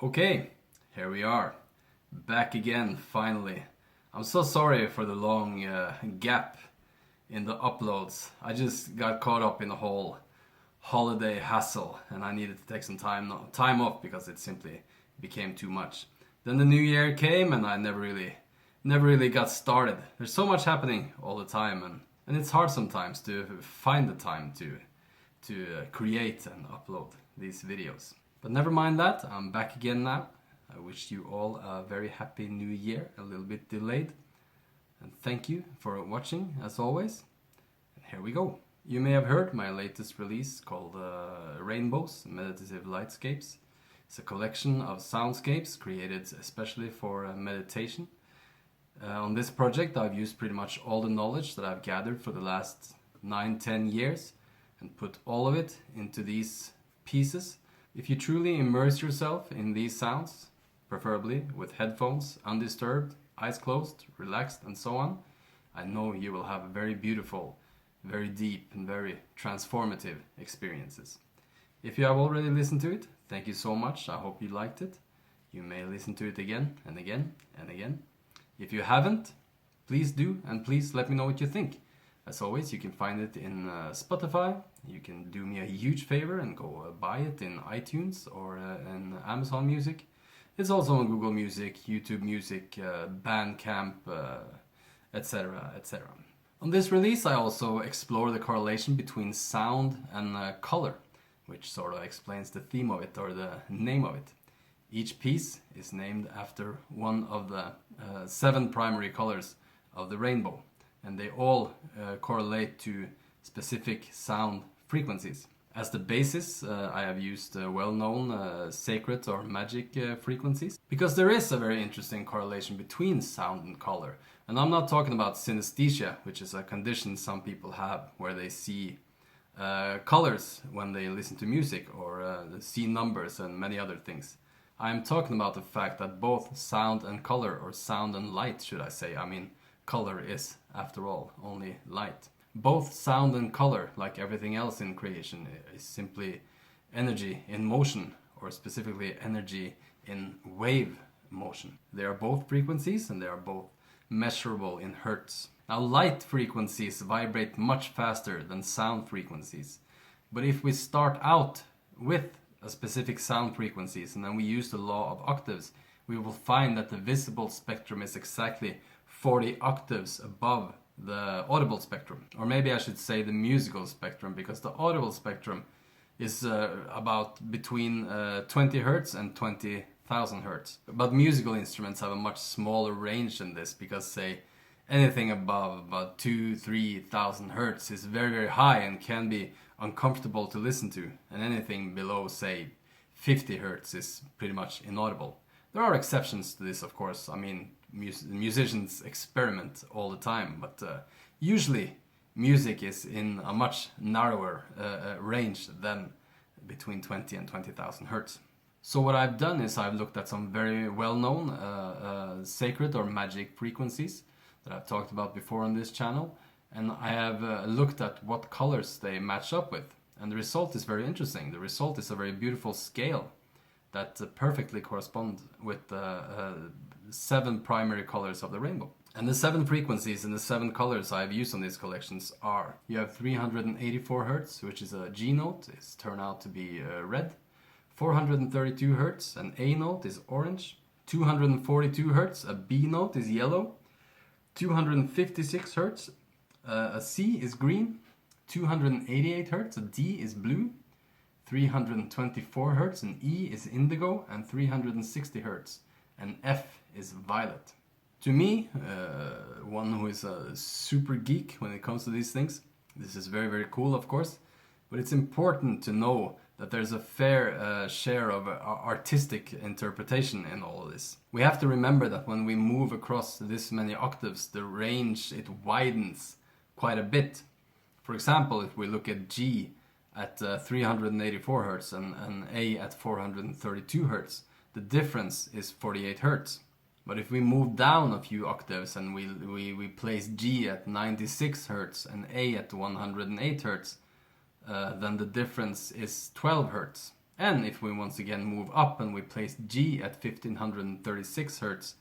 Okay, here we are, back again finally. I'm so sorry for the long gap in the uploads. I just got caught up in the whole holiday hassle and I needed to take some time off because it simply became too much. Then the new year came and I never really got started. There's so much happening all the time and it's hard sometimes to find the time to create and upload these videos. But never mind that, I'm back again now. I wish you all a very happy new year, a little bit delayed. And thank you for watching, as always. And here we go. You may have heard my latest release called Rainbows, Meditative Lightscapes. It's a collection of soundscapes created especially for meditation. On this project I've used pretty much all the knowledge that I've gathered for the last 9-10 years and put all of it into these pieces. If you truly immerse yourself in these sounds, preferably with headphones, undisturbed, eyes closed, relaxed and so on, I know you will have very beautiful, very deep and very transformative experiences. If you have already listened to it, thank you so much, I hope you liked it. You may listen to it again and again and again. If you haven't, please do and please let me know what you think. As always, you can find it in Spotify. You can do me a huge favor and go buy it in iTunes or in Amazon Music. It's also on Google Music, YouTube Music, Bandcamp, etc, etc. On this release I also explore the correlation between sound and color, which sort of explains the theme of it or the name of it. Each piece is named after one of the 7 primary colors of the rainbow. And they all correlate to specific sound frequencies. As the basis, I have used well-known sacred or magic frequencies, because there is a very interesting correlation between sound and color. And I'm not talking about synesthesia, which is a condition some people have, where they see colors when they listen to music, or see numbers and many other things. I'm talking about the fact that both sound and color, or sound and light should I say, color is, after all, only light. Both sound and color, like everything else in creation, is simply energy in motion, or specifically energy in wave motion. They are both frequencies and they are both measurable in hertz. Now, light frequencies vibrate much faster than sound frequencies. But if we start out with a specific sound frequencies and then we use the law of octaves, we will find that the visible spectrum is exactly 40 octaves above the audible spectrum. Or maybe I should say the musical spectrum, because the audible spectrum is about between 20 hertz and 20,000 hertz. But musical instruments have a much smaller range than this, because say anything above about 2,000-3,000 hertz is very, very high and can be uncomfortable to listen to. And anything below say 50 hertz is pretty much inaudible. There are exceptions to this, of course. Musicians experiment all the time, but usually music is in a much narrower range than between 20 and 20,000 hertz. So what I've done is I've looked at some very well-known sacred or magic frequencies that I've talked about before on this channel, and I have looked at what colors they match up with, and the result is very interesting. The result is a very beautiful scale that perfectly correspond with the 7 primary colors of the rainbow. And the 7 frequencies and the 7 colors I've used on these collections are: you have 384 Hz, which is a G note, is turned out to be red. 432 Hz, an A note, is orange. 242 Hz, a B note, is yellow. 256 Hz, a C is green. 288 Hz, a D is blue. 324 Hz, an E is indigo, and 360 Hz, an F is violet. To me, one who is a super geek when it comes to these things, this is very, very cool, of course, but it's important to know that there's a fair share of artistic interpretation in all of this. We have to remember that when we move across this many octaves, the range, it widens quite a bit. For example, if we look at G at 384 Hz and A at 432 Hz, the difference is 48 Hz. But if we move down a few octaves and we place G at 96 Hz and A at 108 Hz, then the difference is 12 Hz. And if we once again move up and we place G at 1536 Hz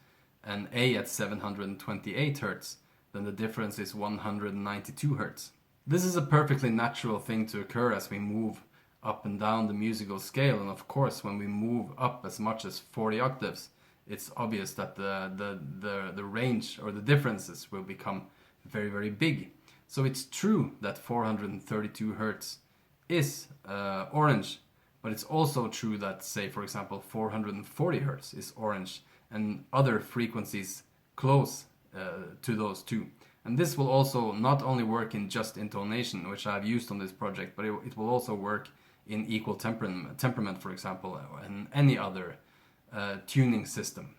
and A at 728 Hz, then the difference is 192 Hz. This is a perfectly natural thing to occur as we move up and down the musical scale, and of course when we move up as much as 40 octaves, it's obvious that the range or the differences will become very, very big. So it's true that 432 Hz is orange, but it's also true that, say for example, 440 Hz is orange and other frequencies close to those two. And this will also not only work in just intonation, which I've used on this project, but it will also work in equal temperament, for example, and any other tuning system.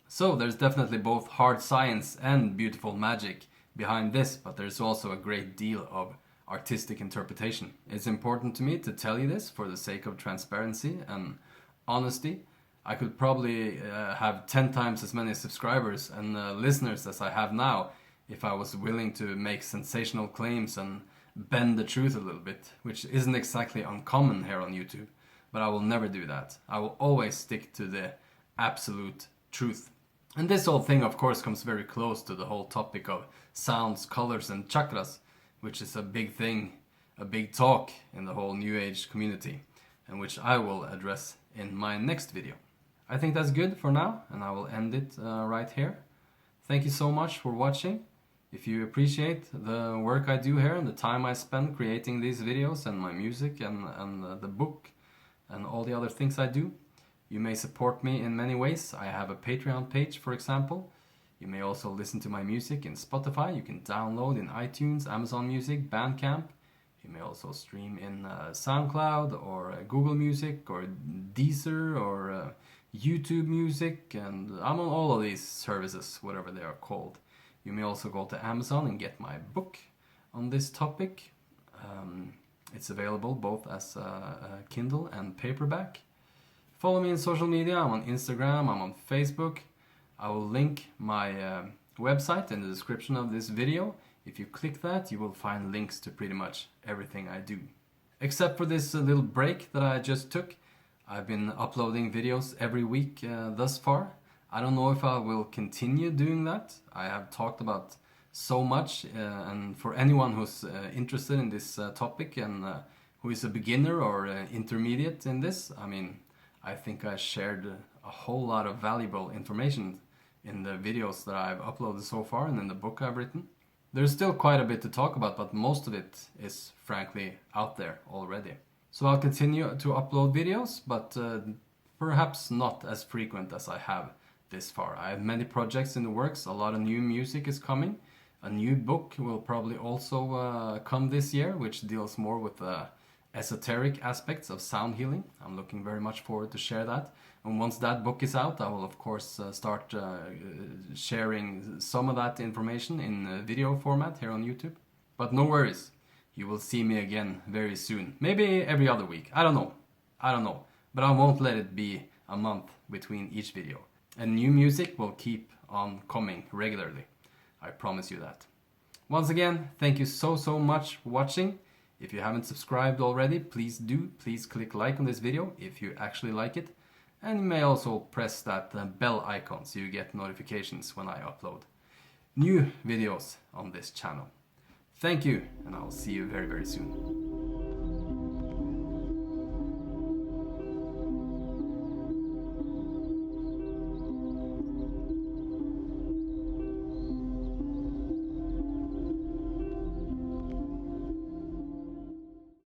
So there's definitely both hard science and beautiful magic behind this, but there's also a great deal of artistic interpretation. It's important to me to tell you this for the sake of transparency and honesty. I could probably have 10 times as many subscribers and listeners as I have now if I was willing to make sensational claims and bend the truth a little bit, which isn't exactly uncommon here on YouTube, but I will never do that. I will always stick to the absolute truth. And this whole thing, of course, comes very close to the whole topic of sounds, colors, and chakras, which is a big thing, a big talk in the whole New Age community, and which I will address in my next video. I think that's good for now, and I will end it right here. Thank you so much for watching. If you appreciate the work I do here and the time I spend creating these videos and my music and the book and all the other things I do, you may support me in many ways. I have a Patreon page, for example. You may also listen to my music in Spotify. You can download in iTunes, Amazon Music, Bandcamp. You may also stream in SoundCloud or Google Music or Deezer or YouTube Music, and I'm on all of these services, whatever they are called. You may also go to Amazon and get my book on this topic. It's available both as a Kindle and paperback. Follow me on social media. I'm on Instagram, I'm on Facebook. I will link my website in the description of this video. If you click that, you will find links to pretty much everything I do. Except for this little break that I just took. I've been uploading videos every week thus far. I don't know if I will continue doing that. I have talked about so much, and for anyone who's interested in this topic and who is a beginner or intermediate in this, I mean, I think I shared a whole lot of valuable information in the videos that I've uploaded so far and in the book I've written. There's still quite a bit to talk about, but most of it is frankly out there already. So I'll continue to upload videos, but perhaps not as frequent as I have this far. I have many projects in the works, a lot of new music is coming. A new book will probably also come this year, which deals more with the esoteric aspects of sound healing. I'm looking very much forward to share that. And once that book is out, I will of course start sharing some of that information in video format here on YouTube. But no worries, you will see me again very soon. Maybe every other week, I don't know. But I won't let it be a month between each video. And new music will keep on coming regularly. I promise you that. Once again, thank you so much for watching. If you haven't subscribed already, please do. Please click like on this video if you actually like it. And you may also press that bell icon so you get notifications when I upload new videos on this channel. Thank you, and I'll see you very soon.